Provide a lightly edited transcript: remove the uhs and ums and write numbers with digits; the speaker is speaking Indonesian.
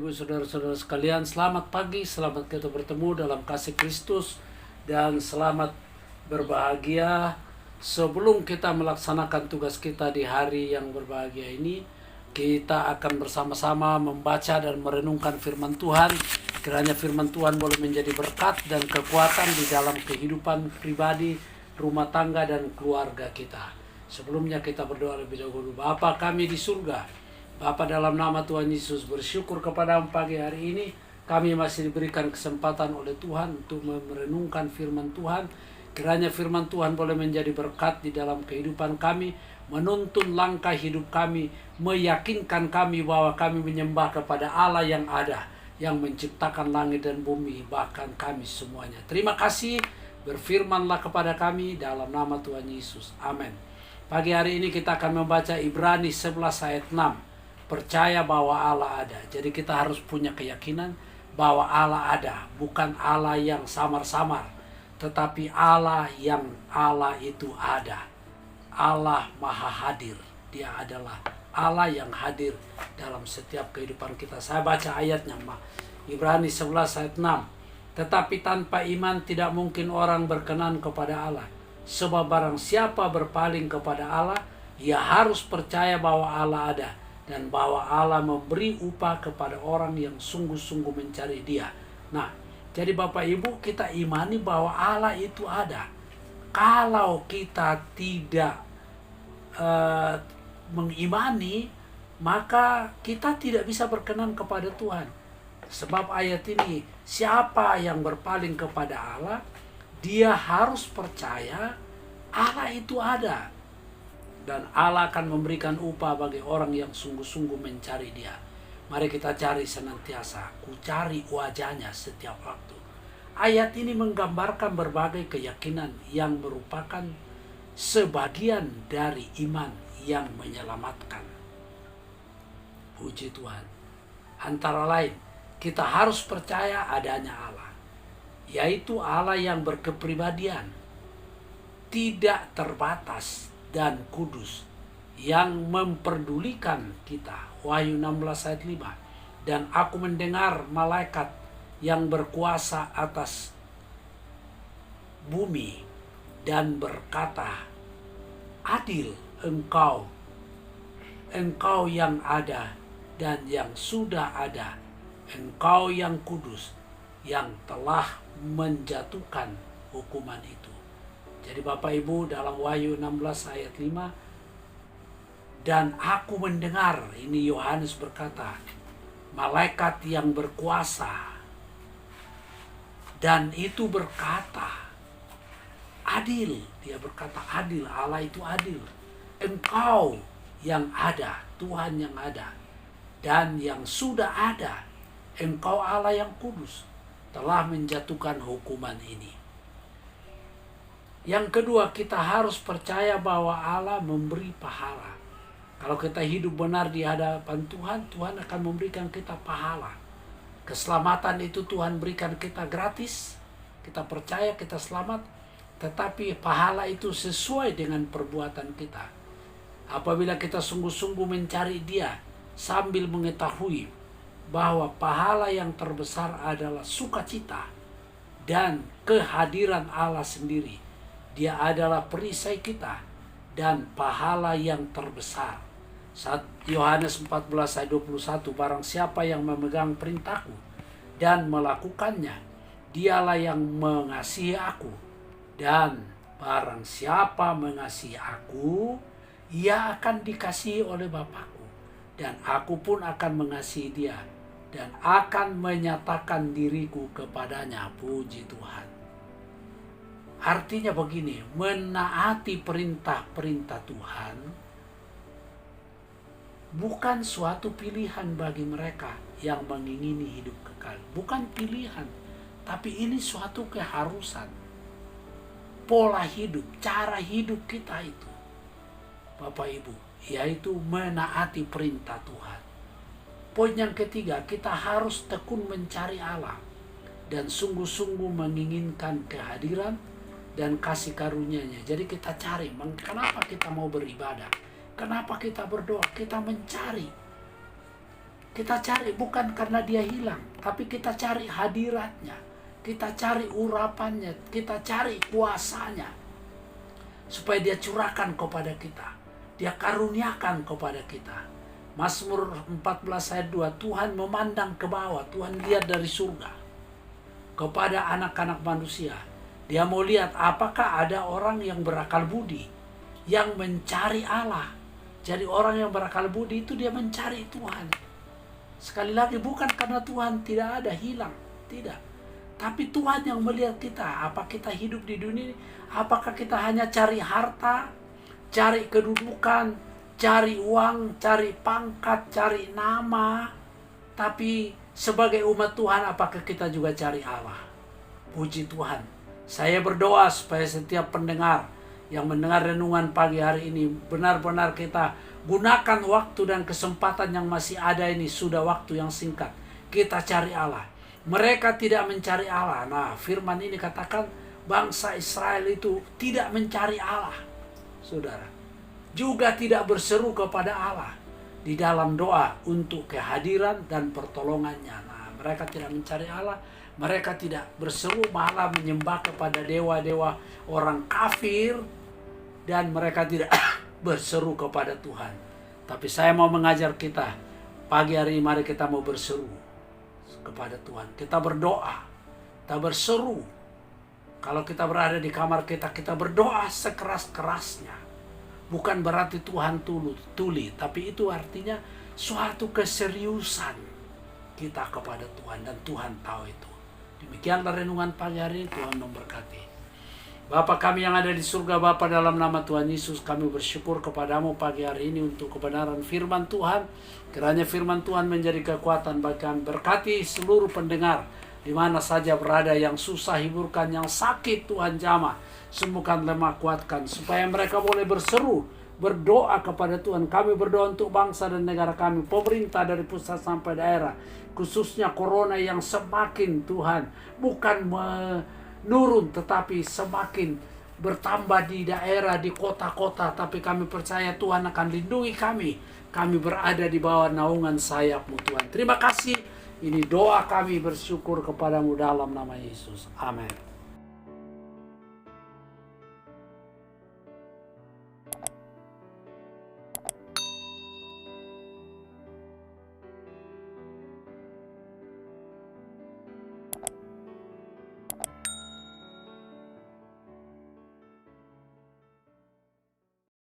Ibu, saudara-saudara sekalian, selamat pagi, selamat kita bertemu dalam kasih Kristus, dan selamat berbahagia. Sebelum kita melaksanakan tugas kita di hari yang berbahagia ini, kita akan bersama-sama membaca dan merenungkan firman Tuhan. Kiranya firman Tuhan boleh menjadi berkat dan kekuatan di dalam kehidupan pribadi, rumah tangga, dan keluarga kita. Sebelumnya kita berdoa lebih dahulu. Bapa kami di surga, Bapa, dalam nama Tuhan Yesus bersyukur kepada-Mu pagi hari ini. Kami masih diberikan kesempatan oleh Tuhan untuk merenungkan firman Tuhan. Kiranya firman Tuhan boleh menjadi berkat di dalam kehidupan kami, menuntun langkah hidup kami, meyakinkan kami bahwa kami menyembah kepada Allah yang ada, yang menciptakan langit dan bumi, bahkan kami semuanya. Terima kasih, berfirmanlah kepada kami dalam nama Tuhan Yesus. Amin. Pagi hari ini kita akan membaca Ibrani 11 ayat 6. Percaya bahwa Allah ada. Jadi kita harus punya keyakinan bahwa Allah ada. Bukan Allah yang samar-samar, tetapi Allah itu ada. Allah Maha Hadir. Dia adalah Allah yang hadir dalam setiap kehidupan kita. Saya baca ayatnya, Ibrani 11 ayat 6. Tetapi tanpa iman tidak mungkin orang berkenan kepada Allah. Sebab barang siapa berpaling kepada Allah, ia harus percaya bahwa Allah ada, dan bahwa Allah memberi upah kepada orang yang sungguh-sungguh mencari Dia. Nah, jadi Bapak Ibu, kita imani bahwa Allah itu ada. Kalau kita tidak mengimani, maka kita tidak bisa berkenan kepada Tuhan. Sebab ayat ini, siapa yang berpaling kepada Allah, dia harus percaya Allah itu ada. Dan Allah akan memberikan upah bagi orang yang sungguh-sungguh mencari Dia. Mari kita cari senantiasa. Ku cari wajahnya setiap waktu. Ayat ini menggambarkan berbagai keyakinan yang merupakan sebagian dari iman yang menyelamatkan. Puji Tuhan. Antara lain, kita harus percaya adanya Allah, yaitu Allah yang berkepribadian, tidak terbatas, dan kudus, yang memperdulikan kita. Wahyu 16 ayat 5. Dan aku mendengar malaikat yang berkuasa atas bumi dan berkata, adil engkau yang ada dan yang sudah ada, engkau yang kudus, yang telah menjatuhkan hukuman itu. Jadi Bapak Ibu, dalam Wahyu 16 ayat 5, dan aku mendengar, ini Yohanes berkata, malaikat yang berkuasa, dan itu berkata, adil. Dia berkata adil, Allah itu adil. Engkau yang ada, Tuhan yang ada, dan yang sudah ada, engkau Allah yang kudus, telah menjatuhkan hukuman ini. Yang kedua, kita harus percaya bahwa Allah memberi pahala. Kalau kita hidup benar di hadapan Tuhan, Tuhan akan memberikan kita pahala. Keselamatan itu Tuhan berikan kita gratis. Kita percaya kita selamat, tetapi pahala itu sesuai dengan perbuatan kita. Apabila kita sungguh-sungguh mencari Dia, sambil mengetahui bahwa pahala yang terbesar adalah sukacita dan kehadiran Allah sendiri. Dia adalah perisai kita dan pahala yang terbesar. Saat Yohanes 14 ayat 21, barang siapa yang memegang perintahku dan melakukannya, dialah yang mengasihi aku. Dan barang siapa mengasihi aku, ia akan dikasihi oleh Bapakku. Dan aku pun akan mengasihi dia dan akan menyatakan diriku kepadanya. Puji Tuhan. Artinya begini, menaati perintah-perintah Tuhan bukan suatu pilihan bagi mereka yang mengingini hidup kekal. Bukan pilihan, tapi ini suatu keharusan. Pola hidup, cara hidup kita itu, Bapak Ibu, yaitu menaati perintah Tuhan. Poin yang ketiga, kita harus tekun mencari Allah dan sungguh-sungguh menginginkan kehadiran dan kasih karunia-Nya. Jadi kita cari, kenapa kita mau beribadah? Kenapa kita berdoa? Kita mencari Kita cari bukan karena dia hilang, tapi kita cari hadiratnya, kita cari urapannya, kita cari kuasanya, supaya dia curahkan kepada kita, dia karuniakan kepada kita. Mazmur 14 ayat 2, Tuhan memandang ke bawah, Tuhan lihat dari surga kepada anak-anak manusia. Dia mau lihat apakah ada orang yang berakal budi, yang mencari Allah. Jadi orang yang berakal budi itu dia mencari Tuhan. Sekali lagi bukan karena Tuhan tidak ada, hilang, tidak. Tapi Tuhan yang melihat kita, apa kita hidup di dunia ini, apakah kita hanya cari harta, cari kedudukan, cari uang, cari pangkat, cari nama. Tapi sebagai umat Tuhan, apakah kita juga cari Allah? Puji Tuhan. Saya berdoa supaya setiap pendengar yang mendengar renungan pagi hari ini, benar-benar kita gunakan waktu dan kesempatan yang masih ada ini, sudah waktu yang singkat. Kita cari Allah. Mereka tidak mencari Allah. Nah, firman ini katakan bangsa Israel itu tidak mencari Allah. Saudara, juga tidak berseru kepada Allah di dalam doa untuk kehadiran dan pertolongannya. Nah, mereka tidak mencari Allah. Mereka tidak berseru, malah menyembah kepada dewa-dewa orang kafir. Dan mereka tidak berseru kepada Tuhan. Tapi saya mau mengajar kita, pagi hari ini mari kita mau berseru kepada Tuhan. Kita berdoa, kita berseru. Kalau kita berada di kamar kita, kita berdoa sekeras-kerasnya. Bukan berarti Tuhan tuli, tapi itu artinya suatu keseriusan kita kepada Tuhan, dan Tuhan tahu itu. Demikianlah renungan pagi hari ini. Tuhan memberkati. Bapa kami yang ada di surga, Bapa, dalam nama Tuhan Yesus kami bersyukur kepadamu pagi hari ini untuk kebenaran firman Tuhan. Kiranya firman Tuhan menjadi kekuatan bagi kami. Berkati seluruh pendengar di mana saja berada, yang susah hiburkan, yang sakit Tuhan jamah, sembuhkan, lemah kuatkan, supaya mereka boleh berseru, berdoa kepada Tuhan. Kami berdoa untuk bangsa dan negara kami, pemerintah dari pusat sampai daerah, khususnya corona yang semakin Tuhan bukan menurun tetapi semakin bertambah di daerah, di kota-kota. Tapi kami percaya Tuhan akan lindungi kami. Kami berada di bawah naungan sayap-Mu Tuhan. Terima kasih. Ini doa kami bersyukur kepadamu dalam nama Yesus. Amin.